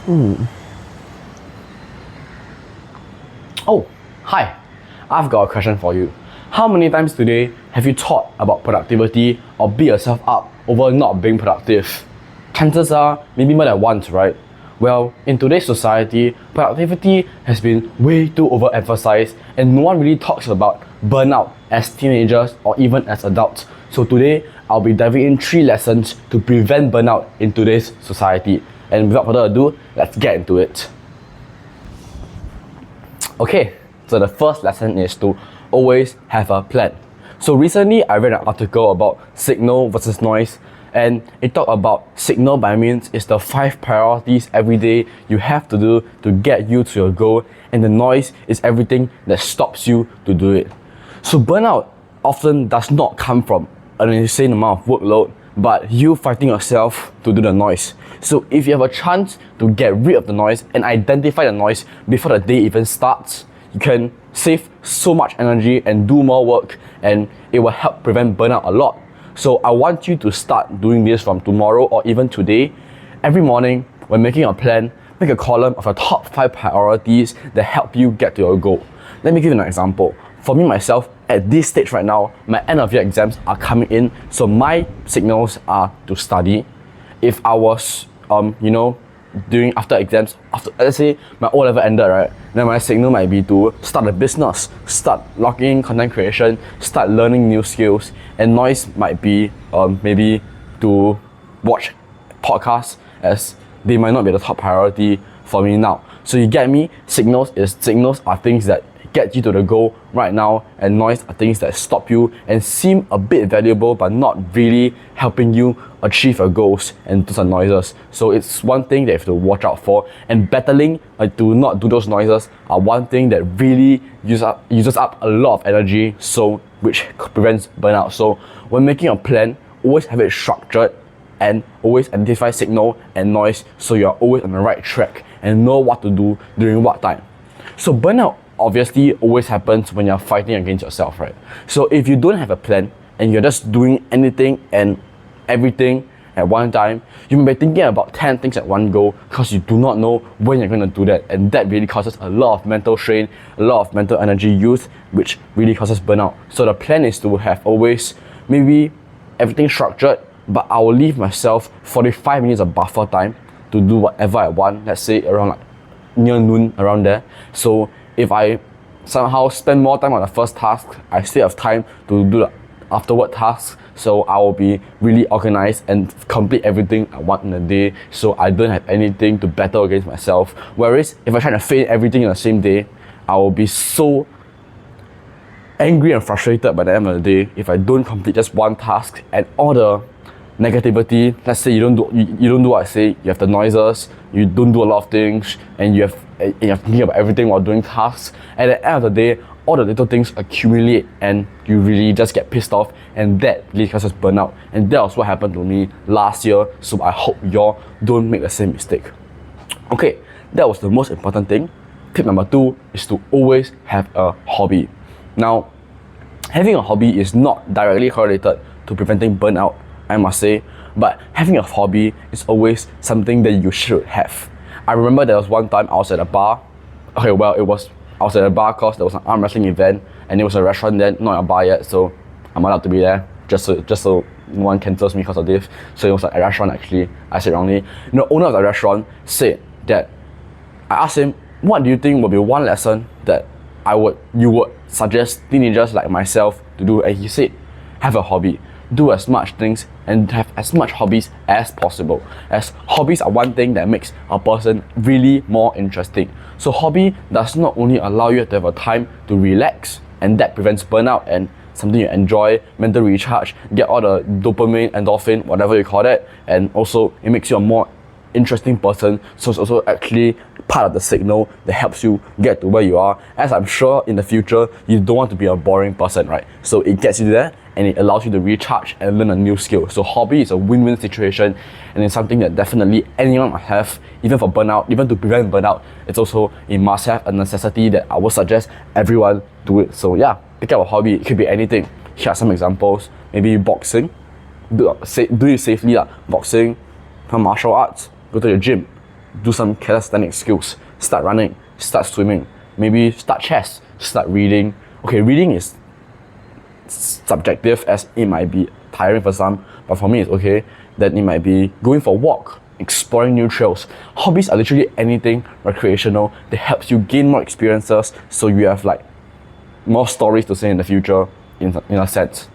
Oh, hi. I've got a question for you. How many times today have you thought about productivity or beat yourself up over not being productive? Chances are maybe more than once, right? Well, in today's society, productivity has been way too overemphasized and no one really talks about burnout as teenagers or even as adults. So today, I'll be diving in 3 lessons to prevent burnout in today's society. And without further ado, let's get into it. Okay, so the first lesson is to always have a plan. So recently I read an article about signal versus noise, and it talked about signal by means is the 5 priorities every day you have to do to get you to your goal, and the noise is everything that stops you to do it. So burnout often does not come from an insane amount of workload, but you fighting yourself to do the noise. So if you have a chance to get rid of the noise and identify the noise before the day even starts, you can save so much energy and do more work, and it will help prevent burnout a lot. So I want you to start doing this from tomorrow or even today. Every morning when making a plan, make a column of the top 5 priorities that help you get to your goal. Let me give you an example. For me myself, at this stage right now, my end of year exams are coming in, so my signals are to study. If I was during after exams, after let's say my O-level ended, right, then my signal might be to start a business, start logging in content creation, start learning new skills. And noise might be maybe to watch podcasts, as they might not be the top priority for me now. So you get me? Signals are things that get you to the goal right now, and noise are things that stop you and seem a bit valuable but not really helping you achieve your goals, and those are noises. So it's one thing that you have to watch out for, and battling to not do those noises are one thing that really uses up a lot of energy, so which prevents burnout. So when making a plan, always have it structured and always identify signal and noise so you're always on the right track and know what to do during what time. So burnout obviously always happens when you're fighting against yourself, right? So if you don't have a plan and you're just doing anything and everything at one time, you may be thinking about 10 things at one go because you do not know when you're going to do that, and that really causes a lot of mental strain, a lot of mental energy use, which really causes burnout. So the plan is to have always maybe everything structured, but I will leave myself 45 minutes of buffer time to do whatever I want, let's say around like near noon, around there. So if I somehow spend more time on the first task, I still have time to do the afterward tasks. So I will be really organized and complete everything I want in a day, so I don't have anything to battle against myself. Whereas if I try to fit everything in the same day, I will be so angry and frustrated by the end of the day if I don't complete just one task, and all the negativity, let's say you don't do what I say, you have the noises, you don't do a lot of things, and you're thinking about everything while doing tasks. At the end of the day, all the little things accumulate and you really just get pissed off, and that really causes burnout. And that was what happened to me last year, so I hope y'all don't make the same mistake. Okay, that was the most important thing. Tip number 2 is to always have a hobby. Now, having a hobby is not directly correlated to preventing burnout, I must say, but having a hobby is always something that you should have. I remember there was one time I was at a bar. I was at a bar because there was an arm wrestling event, and it was a restaurant then, not a bar yet, so I'm allowed to be there, just so no one cancels me because of this. So it was like a restaurant, actually, I said wrongly. The owner of the restaurant said that, I asked him, what do you think would be one lesson that you would suggest teenagers like myself to do? And he said, have a hobby. Do as much things and have as much hobbies as possible, as hobbies are one thing that makes a person really more interesting. So hobby does not only allow you to have a time to relax, and that prevents burnout, and something you enjoy, mental recharge, get all the dopamine, endorphin, whatever you call that, and also it makes you a more interesting person. So it's also actually part of the signal that helps you get to where you are, as I'm sure in the future you don't want to be a boring person, right? So it gets you there, and it allows you to recharge and learn a new skill. So hobby is a win-win situation, and it's something that definitely anyone must have, even for burnout, even to prevent burnout. It's also a must-have, a necessity that I would suggest everyone do it. So yeah, pick up a hobby. It could be anything. Here are some examples. Maybe boxing. Do it safely. Boxing, martial arts. Go to the gym. do some calisthenic skills, start running, start swimming, maybe start chess, start reading. Okay, reading is subjective as it might be tiring for some, but for me it's okay. Then it might be going for a walk, exploring new trails. Hobbies are literally anything recreational that helps you gain more experiences, so you have like more stories to say in the future in a sense.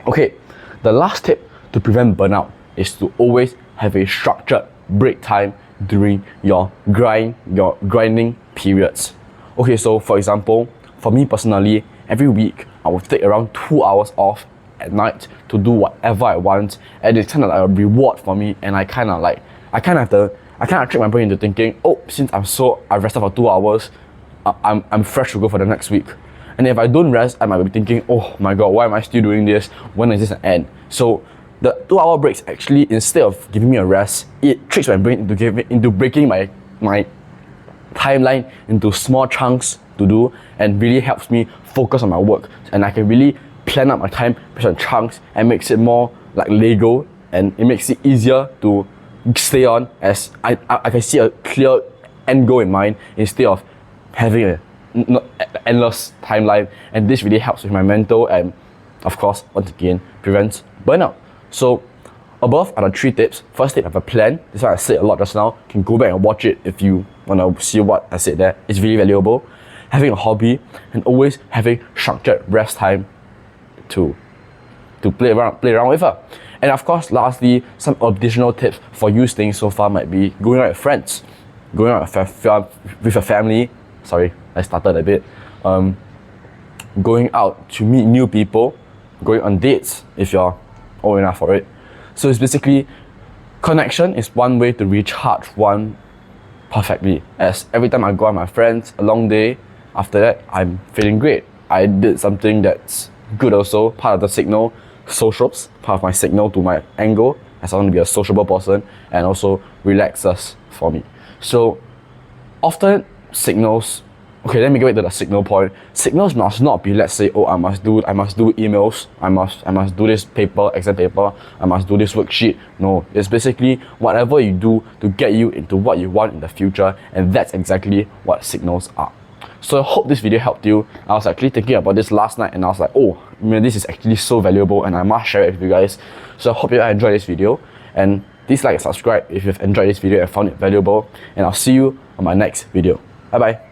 Okay, the last tip to prevent burnout is to always have a structured break time during your grinding periods. Okay, so for example, for me personally, every week I will take around 2 hours off at night to do whatever I want, and it's kind of like a reward for me. And I kind of trick my brain into thinking, oh, since I've rested for 2 hours, I'm fresh to go for the next week. And if I don't rest, I might be thinking, oh my god, why am I still doing this? When is this an end? So the 2 hour breaks actually, instead of giving me a rest, it tricks my brain into breaking my timeline into small chunks to do, and really helps me focus on my work. And I can really plan out my time based on chunks, and makes it more like Lego, and it makes it easier to stay on, as I can see a clear end goal in mind instead of having a endless timeline. And this really helps with my mental, and of course, once again, prevents burnout. So above are the 3 tips. First tip, have a plan. This one I said a lot just now. You can go back and watch it if you want to see what I said there. It's really valuable. Having a hobby, and always having structured rest time to play around with her. And of course, lastly, some additional tips for you staying so far might be going out with friends, going out with your family. Sorry, I started a bit. Going out to meet new people, going on dates if you're old enough for it. So it's basically, connection is one way to recharge one perfectly. As every time I go out with my friends, a long day, after that, I'm feeling great. I did something that's good also, part of the signal, socials, part of my signal to my angle, as I want to be a sociable person, and also relaxes for me. So often signals, okay, let me go back to the signal point. Signals must not be, let's say, oh, I must do emails, I must do this paper, exam paper, I must do this worksheet. No, it's basically whatever you do to get you into what you want in the future, and that's exactly what signals are. So I hope this video helped you. I was actually thinking about this last night, and I was like, oh man, this is actually so valuable, and I must share it with you guys. So I hope you enjoyed this video, and please like and subscribe if you've enjoyed this video and found it valuable, and I'll see you on my next video. Bye bye.